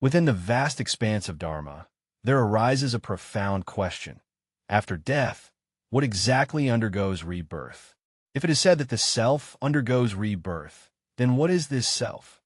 Within the vast expanse of Dharma, there arises a profound question. After death, what exactly undergoes rebirth? If it is said that the self undergoes rebirth, then what is this self?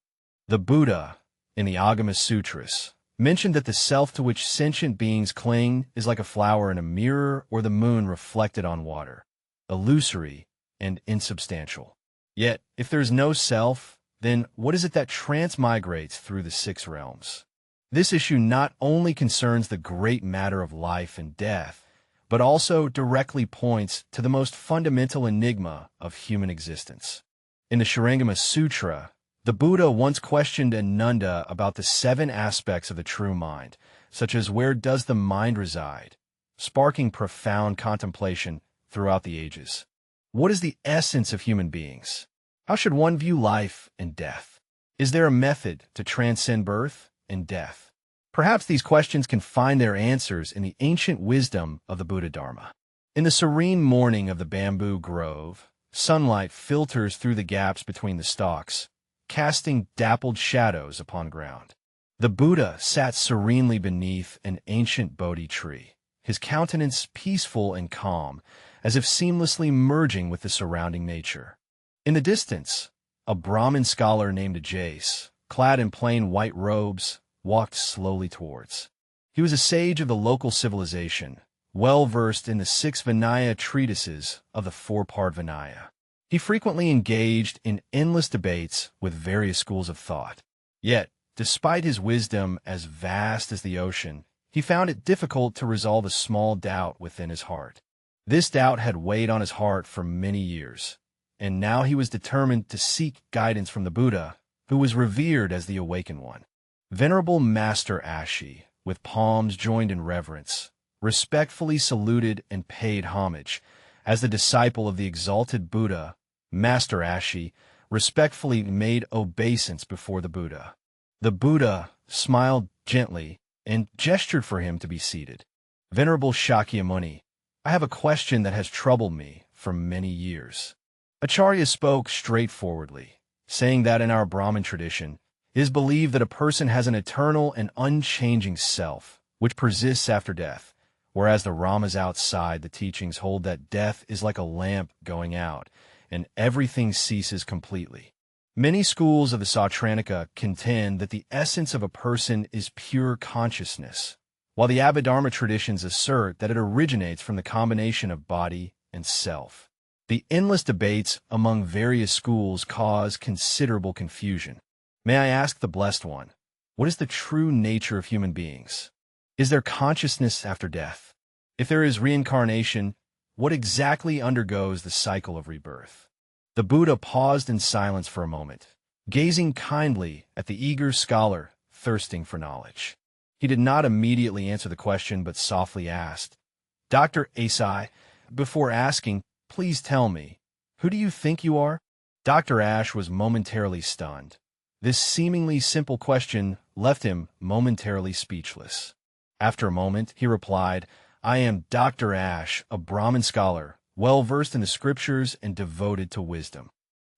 The Buddha, in the Agama Sutras, mentioned that the self to which sentient beings cling is like a flower in a mirror or the moon reflected on water, illusory and insubstantial. Yet, if there is no self, then what is it that transmigrates through the six realms? This issue not only concerns the great matter of life and death, but also directly points to the most fundamental enigma of human existence. In the Shurangama Sutra, the Buddha once questioned Ananda about the 7 aspects of the true mind, such as where does the mind reside, sparking profound contemplation throughout the ages. What is the essence of human beings? How should one view life and death? Is there a method to transcend birth and death? Perhaps these questions can find their answers in the ancient wisdom of the Buddha Dharma. In the serene morning of the bamboo grove, sunlight filters through the gaps between the stalks, casting dappled shadows upon ground. The Buddha sat serenely beneath an ancient Bodhi tree, his countenance peaceful and calm, as if seamlessly merging with the surrounding nature. In the distance, a Brahmin scholar named Jace, clad in plain white robes, walked slowly towards. He was a sage of the local civilization, well-versed in the 6 Vinaya treatises of the 4-part Vinaya. He frequently engaged in endless debates with various schools of thought. Yet, despite his wisdom as vast as the ocean, he found it difficult to resolve a small doubt within his heart. This doubt had weighed on his heart for many years, and now he was determined to seek guidance from the Buddha, who was revered as the Awakened One. Venerable Master Ashi, with palms joined in reverence, respectfully saluted and paid homage. As the disciple of the exalted Buddha, Master Ashi respectfully made obeisance before the Buddha. The Buddha smiled gently and gestured for him to be seated. Venerable Shakyamuni, I have a question that has troubled me for many years. Acharya spoke straightforwardly, saying that in our Brahmin tradition, it is believed that a person has an eternal and unchanging self, which persists after death, whereas the Ramas outside the teachings hold that death is like a lamp going out, and everything ceases completely. Many schools of the Sautranika contend that the essence of a person is pure consciousness, while the Abhidharma traditions assert that it originates from the combination of body and self. The endless debates among various schools cause considerable confusion. May I ask the Blessed One, what is the true nature of human beings? Is there consciousness after death? If there is reincarnation, what exactly undergoes the cycle of rebirth? The Buddha paused in silence for a moment, gazing kindly at the eager scholar thirsting for knowledge. He did not immediately answer the question, but softly asked, Dr. Asai, before asking, please tell me, who do you think you are? Dr. Ash was momentarily stunned. This seemingly simple question left him momentarily speechless. After a moment, he replied, I am Dr. Ash, a Brahmin scholar, well-versed in the scriptures and devoted to wisdom.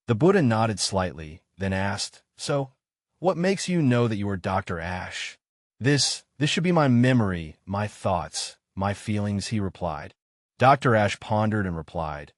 The Buddha nodded slightly, then asked, So, what makes you know that you are Dr. Ash? This should be my memory, my thoughts, my feelings, he replied. Dr. Ash pondered and replied,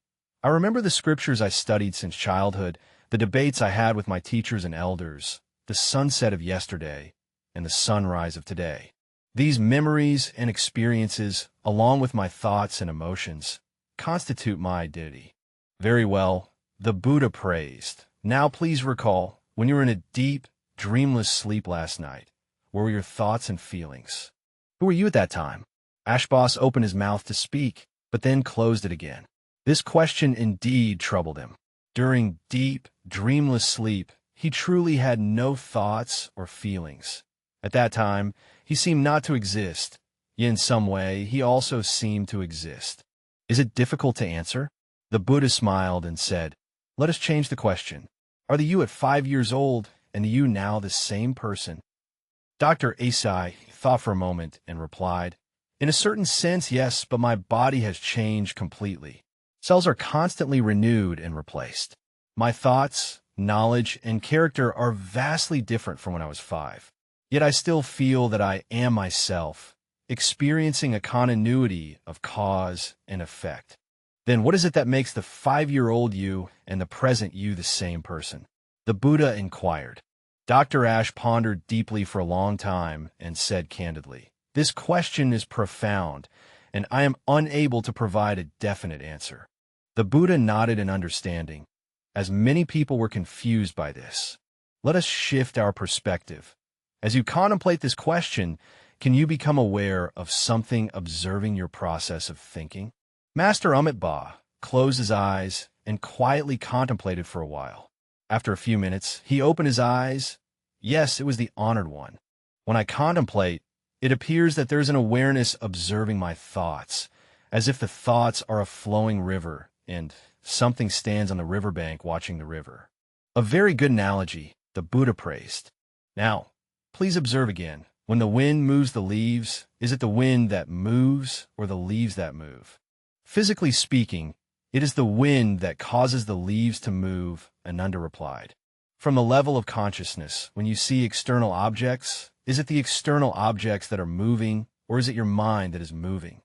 I remember the scriptures I studied since childhood, the debates I had with my teachers and elders, the sunset of yesterday, and the sunrise of today. These memories and experiences, along with my thoughts and emotions, constitute my identity. Very well, the Buddha praised. Now please recall, when you were in a deep, dreamless sleep last night, what were your thoughts and feelings? Who were you at that time? Ashbas opened his mouth to speak, but then closed it again. This question indeed troubled him. During deep, dreamless sleep, he truly had no thoughts or feelings. At that time, he seemed not to exist, yet in some way he also seemed to exist. Is it difficult to answer? The Buddha smiled and said, Let us change the question. Are the you at 5 years old and the you now the same person? Dr. Asai thought for a moment and replied, In a certain sense, yes, but my body has changed completely. Cells are constantly renewed and replaced. My thoughts, knowledge, and character are vastly different from when I was 5. Yet I still feel that I am myself, experiencing a continuity of cause and effect. Then what is it that makes the 5-year-old you and the present you the same person? The Buddha inquired. Dr. Ash pondered deeply for a long time and said candidly, "This question is profound, and I am unable to provide a definite answer." The Buddha nodded in understanding, as many people were confused by this. Let us shift our perspective. As you contemplate this question, can you become aware of something observing your process of thinking? Master Amitabha closed his eyes and quietly contemplated for a while. After a few minutes, he opened his eyes. Yes, it was the honored one. When I contemplate, it appears that there's an awareness observing my thoughts, as if the thoughts are a flowing river and something stands on the riverbank watching the river. A very good analogy, the Buddha praised. Now, please observe again. When the wind moves the leaves, is it the wind that moves or the leaves that move? Physically speaking, it is the wind that causes the leaves to move, Ananda replied. From the level of consciousness, when you see external objects, is it the external objects that are moving, or is it your mind that is moving?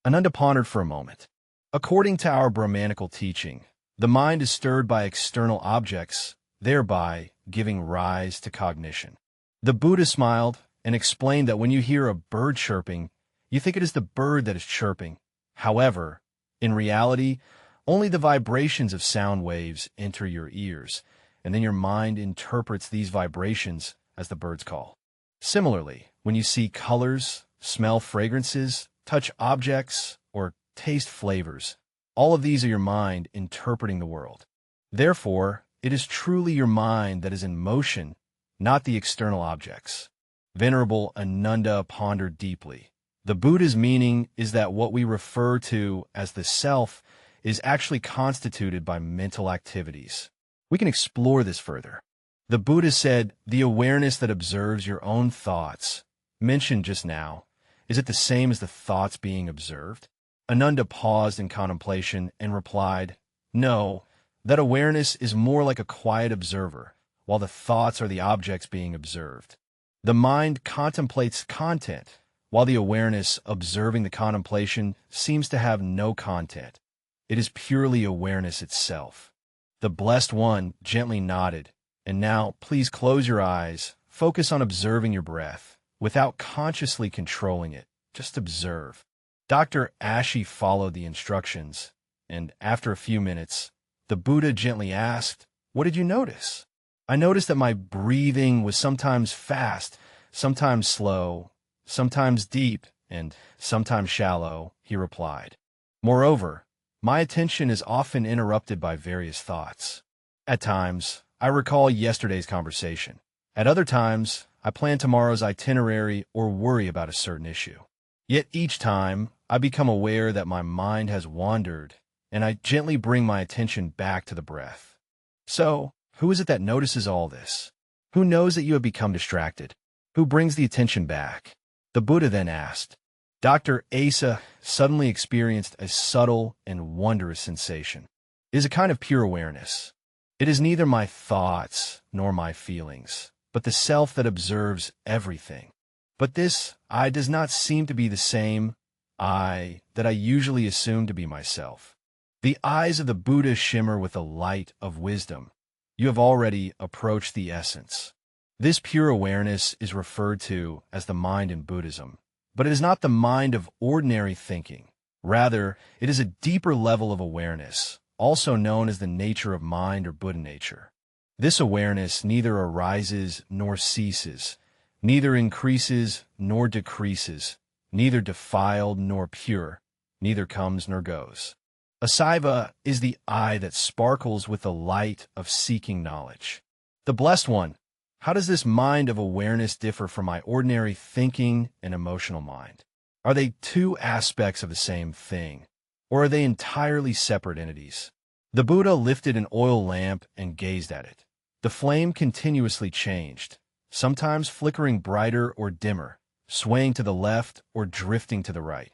Ananda pondered for a moment. According to our Brahmanical teaching, the mind is stirred by external objects, thereby giving rise to cognition. The Buddha smiled and explained that when you hear a bird chirping, you think it is the bird that is chirping. However, in reality, only the vibrations of sound waves enter your ears, and then your mind interprets these vibrations as the bird's call. Similarly, when you see colors, smell fragrances, touch objects, or taste flavors, all of these are your mind interpreting the world. Therefore, it is truly your mind that is in motion, not the external objects. Venerable Ananda pondered deeply. The Buddha's meaning is that what we refer to as the self is actually constituted by mental activities. We can explore this further. The Buddha said, the awareness that observes your own thoughts, mentioned just now, is it the same as the thoughts being observed? Ananda paused in contemplation and replied, no, that awareness is more like a quiet observer, while the thoughts are the objects being observed. The mind contemplates content, while the awareness observing the contemplation seems to have no content. It is purely awareness itself. The Blessed One gently nodded, and now please close your eyes, focus on observing your breath, without consciously controlling it, just observe. Dr. Ashi followed the instructions, and after a few minutes, the Buddha gently asked, what did you notice? I noticed that my breathing was sometimes fast, sometimes slow, sometimes deep, and sometimes shallow, he replied. Moreover, my attention is often interrupted by various thoughts. At times, I recall yesterday's conversation. At other times, I plan tomorrow's itinerary or worry about a certain issue. Yet each time, I become aware that my mind has wandered, and I gently bring my attention back to the breath. So, who is it that notices all this? Who knows that you have become distracted? Who brings the attention back? The Buddha then asked. Dr. Asa suddenly experienced a subtle and wondrous sensation. It is a kind of pure awareness. It is neither my thoughts nor my feelings, but the self that observes everything. But this I does not seem to be the same I that I usually assume to be myself. The eyes of the Buddha shimmer with the light of wisdom. You have already approached the essence. This pure awareness is referred to as the mind in Buddhism, but it is not the mind of ordinary thinking. Rather, it is a deeper level of awareness, also known as the nature of mind or Buddha nature. This awareness neither arises nor ceases, neither increases nor decreases, neither defiled nor pure, neither comes nor goes. Asaiva is the eye that sparkles with the light of seeking knowledge. The Blessed One, how does this mind of awareness differ from my ordinary thinking and emotional mind? Are they two aspects of the same thing, or are they entirely separate entities? The Buddha lifted an oil lamp and gazed at it. The flame continuously changed, sometimes flickering brighter or dimmer, swaying to the left or drifting to the right,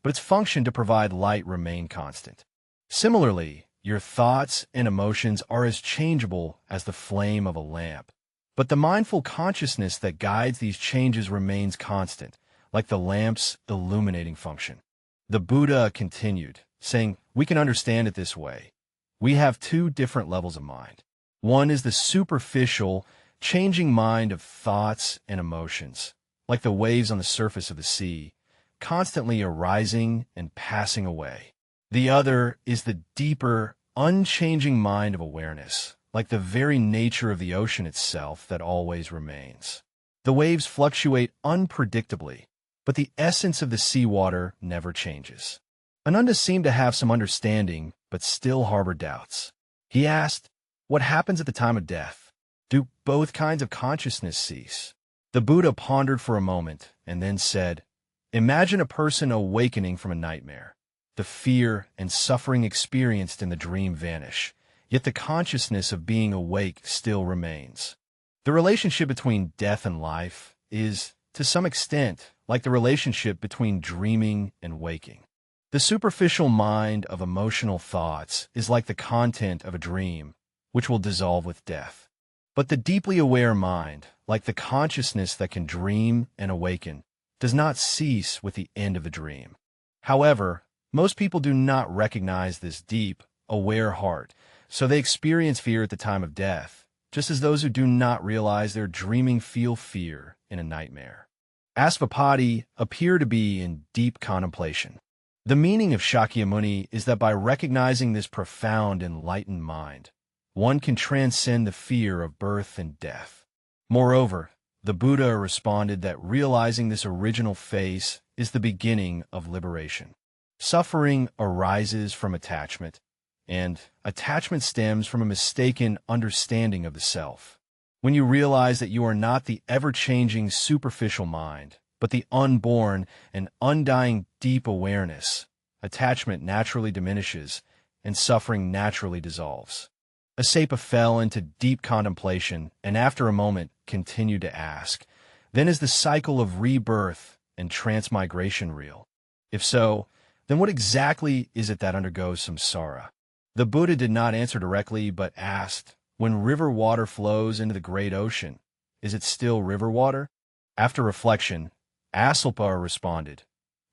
but its function to provide light remained constant. Similarly, your thoughts and emotions are as changeable as the flame of a lamp. But the mindful consciousness that guides these changes remains constant, like the lamp's illuminating function. The Buddha continued, saying, "We can understand it this way. We have two different levels of mind. One is the superficial, changing mind of thoughts and emotions, like the waves on the surface of the sea, constantly arising and passing away. The other is the deeper, unchanging mind of awareness, like the very nature of the ocean itself that always remains. The waves fluctuate unpredictably, but the essence of the seawater never changes." Ananda seemed to have some understanding, but still harbored doubts. He asked, "What happens at the time of death? Do both kinds of consciousness cease?" The Buddha pondered for a moment and then said, "Imagine a person awakening from a nightmare. The fear and suffering experienced in the dream vanish, yet the consciousness of being awake still remains. The relationship between death and life is, to some extent, like the relationship between dreaming and waking. The superficial mind of emotional thoughts is like the content of a dream, which will dissolve with death. But the deeply aware mind, like the consciousness that can dream and awaken, does not cease with the end of the dream. However, most people do not recognize this deep, aware heart, so they experience fear at the time of death, just as those who do not realize they're dreaming feel fear in a nightmare." Asvapati appear to be in deep contemplation. The meaning of Shakyamuni is that by recognizing this profound, enlightened mind, one can transcend the fear of birth and death. Moreover, the Buddha responded that realizing this original face is the beginning of liberation. Suffering arises from attachment, and attachment stems from a mistaken understanding of the self. When you realize that you are not the ever-changing superficial mind, but the unborn and undying deep awareness, attachment naturally diminishes and suffering naturally dissolves. Asapa fell into deep contemplation and after a moment continued to ask, "Then is the cycle of rebirth and transmigration real? If so, then what exactly is it that undergoes samsara?" The Buddha did not answer directly but asked, "When river water flows into the great ocean, is it still river water?" After reflection, Asalpa responded,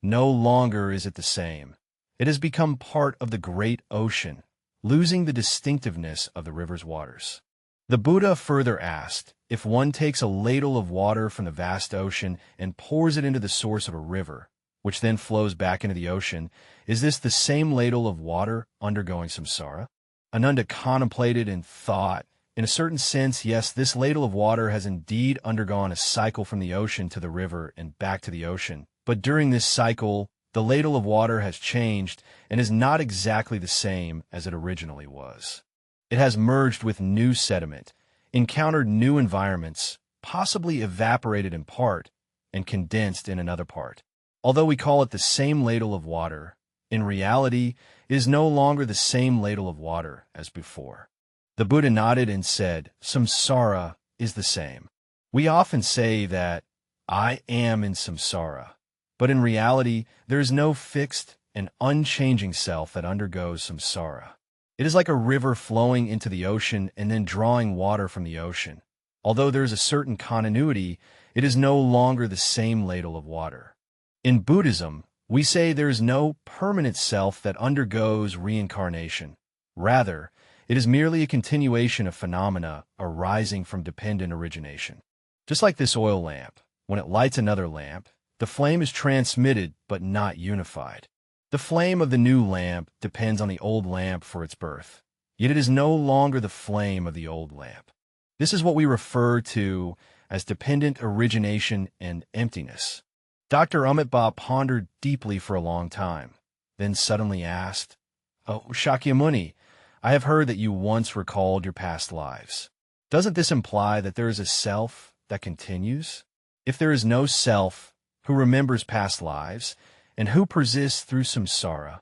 "No longer is it the same. It has become part of the great ocean, losing the distinctiveness of the river's waters." The Buddha further asked, "If one takes a ladle of water from the vast ocean and pours it into the source of a river, which then flows back into the ocean, is this the same ladle of water undergoing samsara?" Ananda contemplated and thought, in a certain sense, yes, this ladle of water has indeed undergone a cycle from the ocean to the river and back to the ocean. But during this cycle, the ladle of water has changed and is not exactly the same as it originally was. It has merged with new sediment, encountered new environments, possibly evaporated in part, and condensed in another part. Although we call it the same ladle of water, in reality, it is no longer the same ladle of water as before. The Buddha nodded and said, "Samsara is the same. We often say that I am in samsara, but in reality, there is no fixed and unchanging self that undergoes samsara. It is like a river flowing into the ocean and then drawing water from the ocean. Although there is a certain continuity, it is no longer the same ladle of water. In Buddhism, we say there is no permanent self that undergoes reincarnation. Rather, it is merely a continuation of phenomena arising from dependent origination. Just like this oil lamp, when it lights another lamp, the flame is transmitted but not unified. The flame of the new lamp depends on the old lamp for its birth, yet it is no longer the flame of the old lamp. This is what we refer to as dependent origination and emptiness. Dr. Amitabha pondered deeply for a long time, then suddenly asked, "Oh, Shakyamuni, I have heard that you once recalled your past lives. Doesn't this imply that there is a self that continues? If there is no self who remembers past lives, and who persists through samsara?"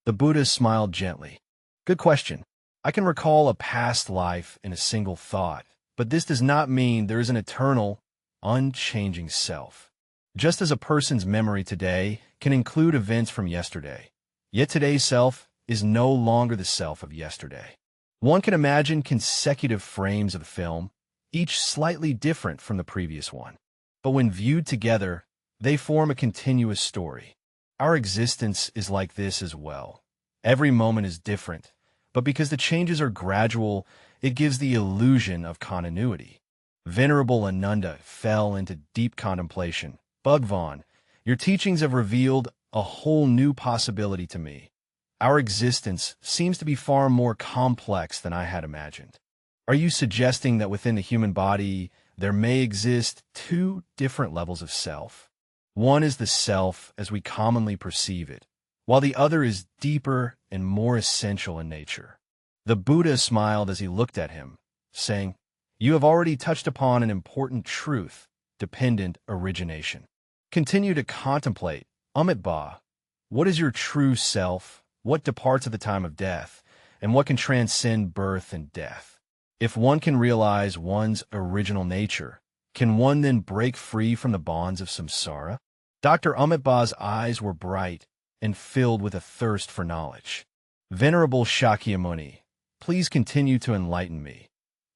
The Buddha smiled gently. "Good question. I can recall a past life in a single thought, but this does not mean there is an eternal, unchanging self. Just as a person's memory today can include events from yesterday, yet today's self is no longer the self of yesterday. One can imagine consecutive frames of the film, each slightly different from the previous one. But when viewed together, they form a continuous story. Our existence is like this as well. Every moment is different, but because the changes are gradual, it gives the illusion of continuity. Venerable Ananda fell into deep contemplation. Bhagwan, your teachings have revealed a whole new possibility to me. Our existence seems to be far more complex than I had imagined. Are you suggesting that within the human body, there may exist two different levels of self? One is the self as we commonly perceive it, while the other is deeper and more essential in nature. The Buddha smiled as he looked at him, saying, "You have already touched upon an important truth, dependent origination. Continue to contemplate, Amitabha. What is your true self? What departs at the time of death? And what can transcend birth and death? If one can realize one's original nature, can one then break free from the bonds of samsara?" Dr. Amitabha's eyes were bright and filled with a thirst for knowledge. "Venerable Shakyamuni, please continue to enlighten me.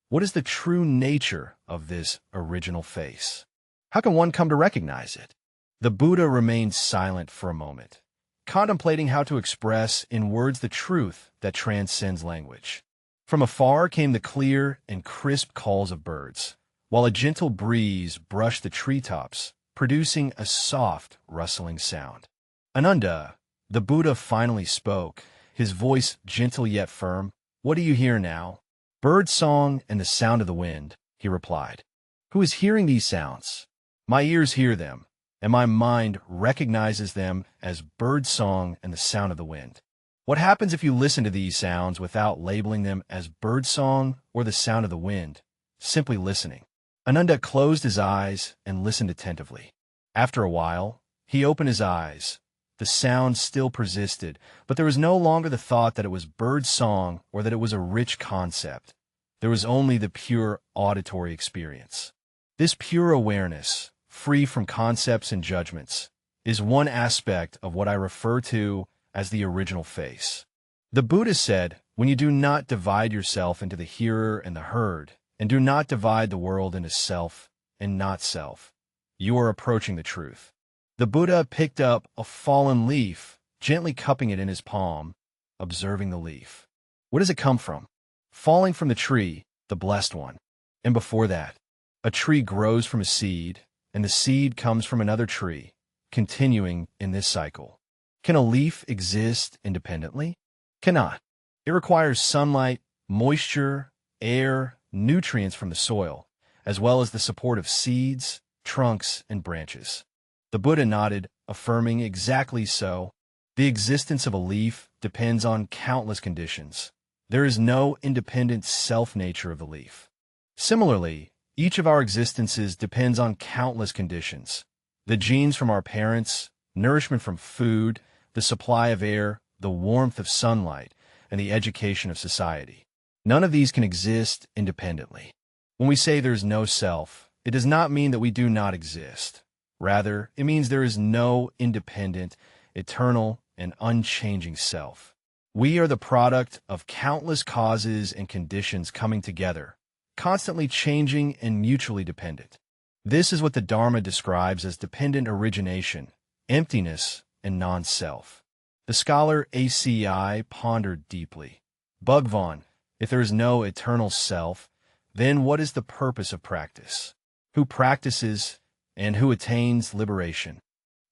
What is the true nature of this original face? How can one come to recognize it?" The Buddha remained silent for a moment, contemplating how to express in words the truth that transcends language. From afar came the clear and crisp calls of birds, while a gentle breeze brushed the treetops, producing a soft, rustling sound. "Ananda," the Buddha finally spoke, his voice gentle yet firm. "What do you hear now?" "Bird song and the sound of the wind," he replied. "Who is hearing these sounds?" "My ears hear them, and my mind recognizes them as bird song and the sound of the wind." "What happens if you listen to these sounds without labeling them as bird song or the sound of the wind, simply listening?" Ananda closed his eyes and listened attentively. After a while, he opened his eyes. The sound still persisted, but there was no longer the thought that it was bird song or that it was a rich concept. There was only the pure auditory experience. This pure awareness, free from concepts and judgments, is one aspect of what I refer to as the original face. The Buddha said, when you do not divide yourself into the hearer and the heard, and do not divide the world into self and not self, you are approaching the truth. The Buddha picked up a fallen leaf, gently cupping it in his palm, observing the leaf. Where does it come from? Falling from the tree, the blessed one. And before that, a tree grows from a seed, and the seed comes from another tree, continuing in this cycle. Can a leaf exist independently? Cannot. It requires sunlight, moisture, air, nutrients from the soil, as well as the support of seeds, trunks, and branches. The Buddha nodded, affirming exactly so. The existence of a leaf depends on countless conditions. There is no independent self-nature of the leaf. Similarly, each of our existences depends on countless conditions. The genes from our parents, nourishment from food, the supply of air, the warmth of sunlight, and the education of society. None of these can exist independently. When we say there's no self, it does not mean that we do not exist. Rather, it means there is no independent, eternal, and unchanging self. We are the product of countless causes and conditions coming together, constantly changing and mutually dependent. This is what the Dharma describes as dependent origination, emptiness, and non-self. The scholar ACI pondered deeply. Bhagwan, if there is no eternal self, then what is the purpose of practice? Who practices and who attains liberation?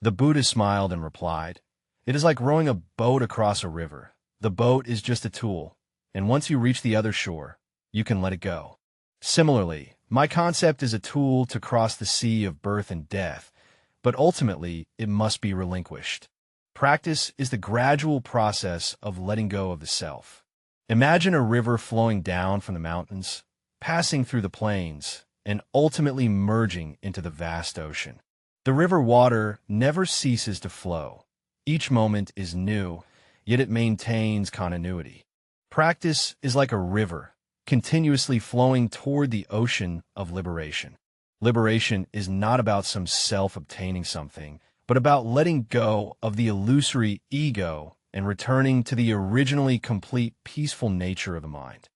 The Buddha smiled and replied, "It is like rowing a boat across a river. The boat is just a tool, and once you reach the other shore, you can let it go. Similarly, my concept is a tool to cross the sea of birth and death, but ultimately it must be relinquished. Practice is the gradual process of letting go of the self. Imagine a river flowing down from the mountains, passing through the plains, and ultimately merging into the vast ocean. The river water never ceases to flow. Each moment is new, yet it maintains continuity. Practice is like a river, continuously flowing toward the ocean of liberation. Liberation is not about some self obtaining something, but about letting go of the illusory ego and returning to the originally complete peaceful nature of the mind.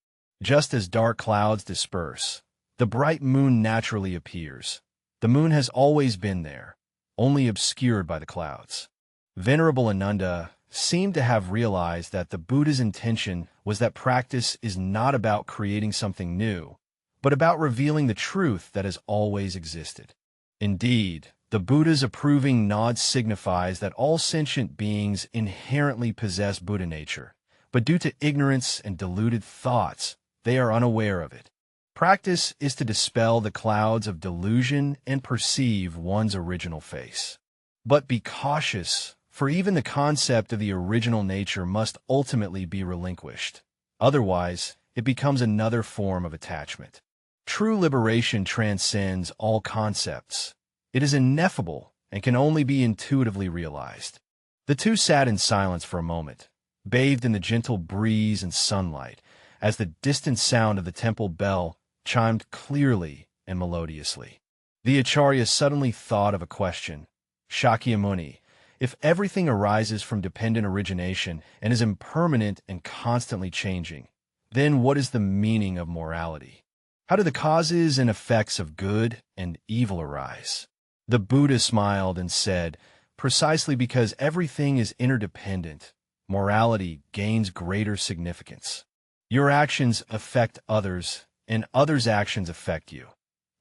Just as dark clouds disperse, The bright moon naturally appears. The moon has always been there, only obscured by the clouds. Venerable Ananda seemed to have realized that the Buddha's intention was that practice is not about creating something new, but about revealing the truth that has always existed. Indeed, the Buddha's approving nod signifies that all sentient beings inherently possess Buddha nature, but due to ignorance and deluded thoughts, they are unaware of it. Practice is to dispel the clouds of delusion and perceive one's original face. But be cautious, for even the concept of the original nature must ultimately be relinquished. Otherwise, it becomes another form of attachment. True liberation transcends all concepts. It is ineffable and can only be intuitively realized. The two sat in silence for a moment, bathed in the gentle breeze and sunlight, as the distant sound of the temple bell chimed clearly and melodiously. The Acharya suddenly thought of a question. Shakyamuni, if everything arises from dependent origination and is impermanent and constantly changing, then what is the meaning of morality? How do the causes and effects of good and evil arise? The Buddha smiled and said, precisely because everything is interdependent, morality gains greater significance. Your actions affect others, and others' actions affect you.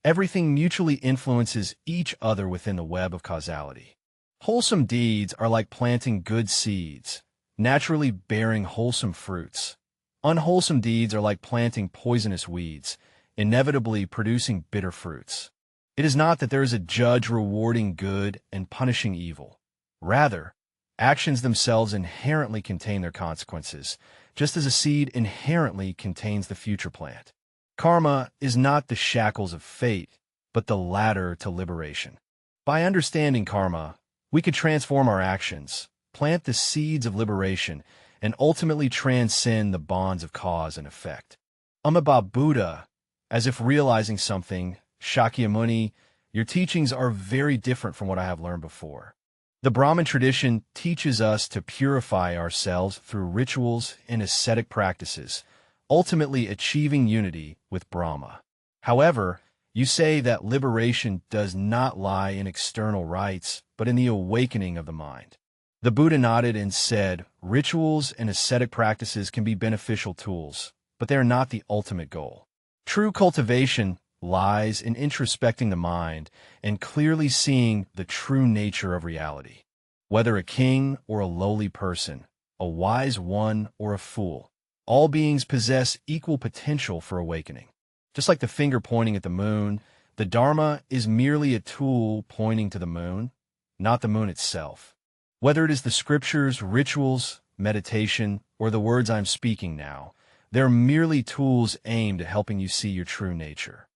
Everything mutually influences each other within the web of causality. Wholesome deeds are like planting good seeds, naturally bearing wholesome fruits. Unwholesome deeds are like planting poisonous weeds, inevitably producing bitter fruits. It is not that there is a judge rewarding good and punishing evil. Rather, actions themselves inherently contain their consequences, just as a seed inherently contains the future plant. Karma is not the shackles of fate, but the ladder to liberation. By understanding karma, we could transform our actions, plant the seeds of liberation, and ultimately transcend the bonds of cause and effect. Amitabha Buddha, as if realizing something, Shakyamuni, your teachings are very different from what I have learned before. The Brahmin tradition teaches us to purify ourselves through rituals and ascetic practices, ultimately achieving unity with Brahma. However, you say that liberation does not lie in external rites, but in the awakening of the mind. The Buddha nodded and said, rituals and ascetic practices can be beneficial tools, but they are not the ultimate goal. True cultivation lies in introspecting the mind and clearly seeing the true nature of reality. Whether a king or a lowly person, a wise one or a fool, all beings possess equal potential for awakening. Just like the finger pointing at the moon, the Dharma is merely a tool pointing to the moon, not the moon itself. Whether it is the scriptures, rituals, meditation, or the words I'm speaking now, they're merely tools aimed at helping you see your true nature.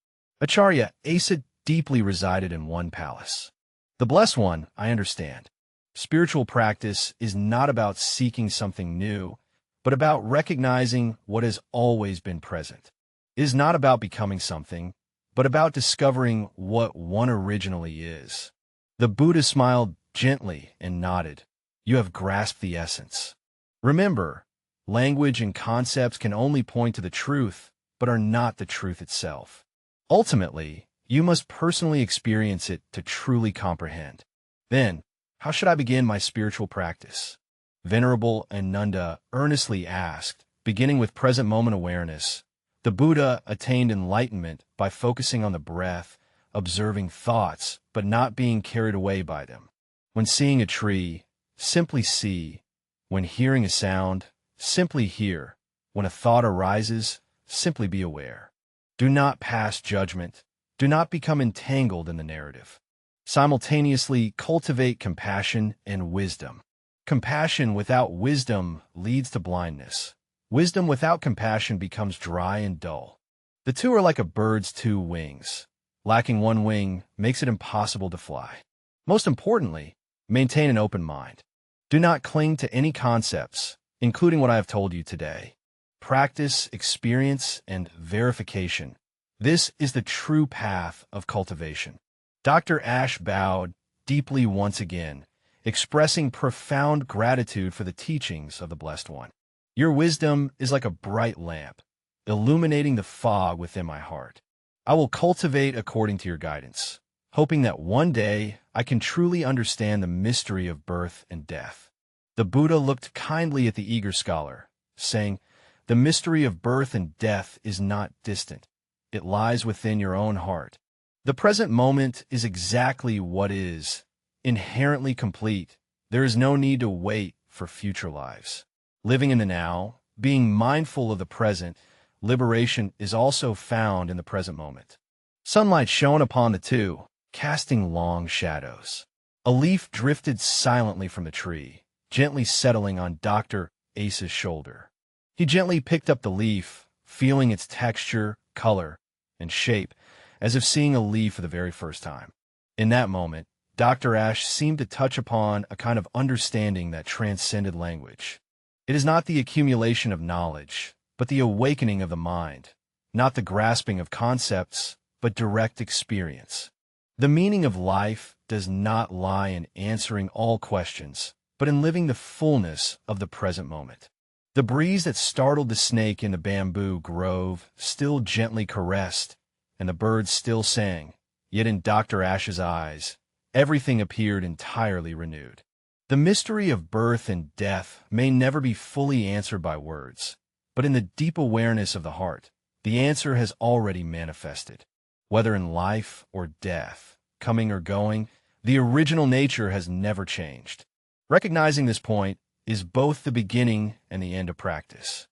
Acharya Asa deeply resided in one palace. The Blessed One, I understand. Spiritual practice is not about seeking something new, but about recognizing what has always been present. It is not about becoming something, but about discovering what one originally is. The Buddha smiled gently and nodded. You have grasped the essence. Remember, language and concepts can only point to the truth, but are not the truth itself. Ultimately, you must personally experience it to truly comprehend. Then, how should I begin my spiritual practice? Venerable Ananda earnestly asked, beginning with present moment awareness. The Buddha attained enlightenment by focusing on the breath, observing thoughts, but not being carried away by them. When seeing a tree, simply see. When hearing a sound, simply hear. When a thought arises, simply be aware. Do not pass judgment. Do not become entangled in the narrative. Simultaneously cultivate compassion and wisdom. Compassion without wisdom leads to blindness. Wisdom without compassion becomes dry and dull. The two are like a bird's two wings. Lacking one wing makes it impossible to fly. Most importantly, maintain an open mind. Do not cling to any concepts, including what I have told you today. Practice, experience, and verification. This is the true path of cultivation. Dr. Ash bowed deeply once again, expressing profound gratitude for the teachings of the Blessed One. Your wisdom is like a bright lamp, illuminating the fog within my heart. I will cultivate according to your guidance, hoping that one day I can truly understand the mystery of birth and death." The Buddha looked kindly at the eager scholar, saying, "The mystery of birth and death is not distant. It lies within your own heart. The present moment is exactly what is, inherently complete. There is no need to wait for future lives. Living in the now, being mindful of the present, liberation is also found in the present moment." Sunlight shone upon the two, casting long shadows. A leaf drifted silently from the tree, gently settling on Dr. Ace's shoulder. He gently picked up the leaf, feeling its texture, color, and shape, as if seeing a leaf for the very first time. In that moment, Dr. Ashe seemed to touch upon a kind of understanding that transcended language. It is not the accumulation of knowledge, but the awakening of the mind, not the grasping of concepts, but direct experience. The meaning of life does not lie in answering all questions, but in living the fullness of the present moment. The breeze that startled the snake in the bamboo grove still gently caressed, and the birds still sang, yet in Dr. Ashe's eyes, everything appeared entirely renewed. The mystery of birth and death may never be fully answered by words, but in the deep awareness of the heart, the answer has already manifested. Whether in life or death, coming or going, the original nature has never changed. Recognizing this point is both the beginning and the end of practice.